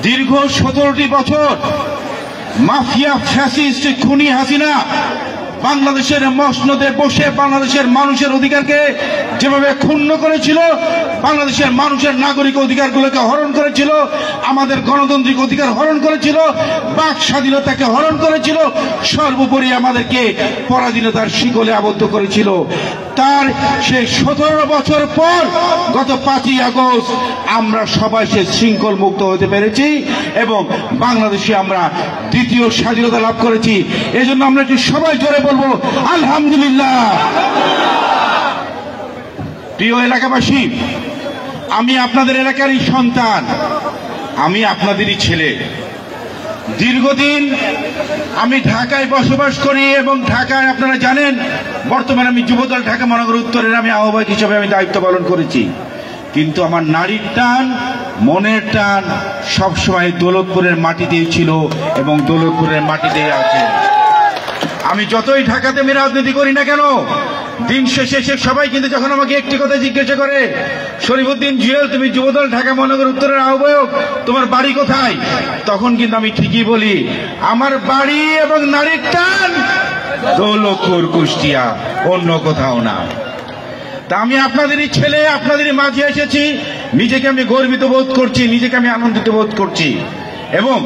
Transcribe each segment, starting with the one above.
দীর্ঘ 17টি বছর mafia fascist খুনি হাসিনা বাংলাদেশের মসনদে বসে বাংলাদেশের মানুষের অধিকারকে যেভাবে ক্ষুণ্ণ করেছিল, বাংলাদেশের মানুষের নাগরিক অধিকারগুলোকে হরণ করেছিল, আমাদের গণতান্ত্রিক অধিকার হরণ করেছিল, বাক স্বাধীনতাকে হরণ করেছিল, সর্বোপরি আমাদেরকে পরাধীনতার শিকলে আবদ্ধ করেছিল। তার সেই 17 বছর পর গত 5ই আগস্ট আমরা সবাই সে শৃঙ্খল মুক্ত হতে পেরেছি এবং বাংলাদেশে আমরা দ্বিতীয় স্বাধীনতা লাভ করেছি। এজন্য আমরা একটু সবাই জোরে বলবো আলহামদুলিল্লাহ। প্রিয় এলাকাবাসী, আমি আপনাদের এলাকারই সন্তান, আমি আপনাদেরই ছেলে। দীর্ঘদিন আমি ঢাকায় বসবাস করি এবং ঢাকায় আপনারা জানেন বর্তমানে আমি যুবদল ঢাকা মহানগর উত্তরের আমি আহ্বায়ক হিসেবে আমি দায়িত্ব পালন করেছি। কিন্তু আমার নারীর টান, মনের টান সবসময় দৌলতপুরের মাটিতেই ছিল এবং দৌলতপুরের মাটিতেই আছে। আমি যতই ঢাকাতে আমি রাজনীতি করি না কেন, দিন শেষে সবাই কিন্তু যখন আমাকে একটি কথা জিজ্ঞাসা করে, শরীফুদ্দিন জুয়েল তুমি যুবদল ঢাকা মহানগর উত্তরের আহ্বায়ক, তোমার বাড়ি কোথায়? তখন কিন্তু আমি ঠিকই বলি আমার বাড়ি এবং নারীর টান দৌলতপুর, কুষ্টিয়া, অন্য কোথাও না। তা আমি আপনাদেরই ছেলে, আপনাদেরই মাঝে এসেছি, নিজেকে আমি গর্বিত বোধ করছি, নিজেকে আমি আনন্দিত বোধ করছি এবং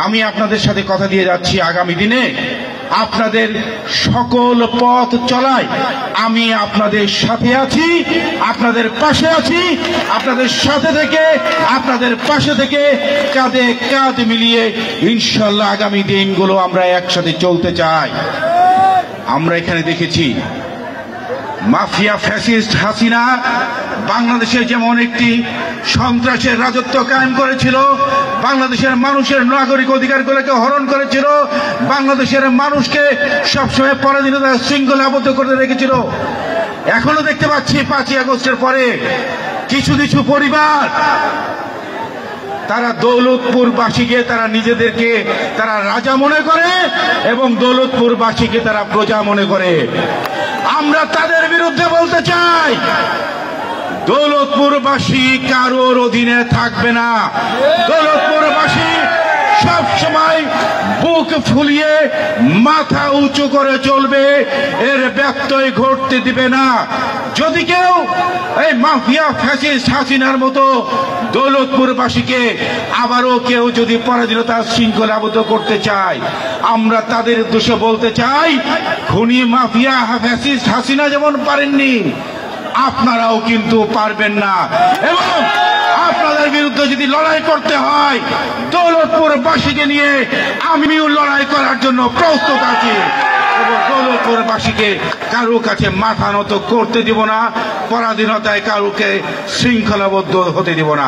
আমি আপনাদের সাথে কথা দিয়ে যাচ্ছি আগামী দিনে আপনাদের সকল পথ চলায় আমি আপনাদের সাথে আছি, আপনাদের পাশে আছি, আপনাদের সাথে থেকে আপনাদের পাশে থেকে কাঁধে কাঁধ মিলিয়ে ইনশাআল্লাহ আগামী দিনগুলো আমরা একসাথে চলতে চাই। আমরা এখানে দেখেছি মাফিয়া ফ্যাসিস্ট হাসিনা বাংলাদেশে যেমন একটি সন্ত্রাসের রাজত্ব কায়েম করেছিল, বাংলাদেশের মানুষের নাগরিক অধিকারগুলোকে হরণ করেছিল, বাংলাদেশের মানুষকে সবসময় পরাধীনতার শৃঙ্খলে আবদ্ধ করে রেখেছিল। এখনো দেখতে পাচ্ছি 5ই আগস্টের পরে কিছু কিছু পরিবার তারা দৌলতপুরবাসীকে তারা নিজেদেরকে তারা রাজা মনে করে এবং দৌলতপুরবাসীকে তারা প্রজা মনে করে। আমরা তাদের বিরুদ্ধে বলতে চাই দৌলতপুরবাসী কারোর অধীনে থাকবে না। দৌলতপুরবাসী সব সময় বুক ফুলিয়ে মাথা উঁচু করে চলবে, এর ব্যত্যয় ঘটতে দিবে না। যদি কেউ এই মাফিয়া ফ্যাসিস্ট হাসিনার মতো দৌলতপুরবাসীকে আবারও কেউ যদি পরাধীনতার শৃঙ্খলা আবদ্ধ করতে চায়, আমরা তাদের উদ্দেশ্যে বলতে চাই খুনি মাফিয়া ফ্যাসিস্ট হাসিনা যেমন পারেননি আপনারাও কিন্তু পারবেন না। এবং আপনাদের বিরুদ্ধে যদি লড়াই করতে হয় দৌলতপুরবাসীকে নিয়ে আমিও লড়াই করার জন্য প্রস্তুত আছি এবং দৌলতপুরবাসীকে কারো কাছে মাথা নত করতে দিব না, পরাধীনতায় কারোকে শৃঙ্খলাবদ্ধ হতে দিব না।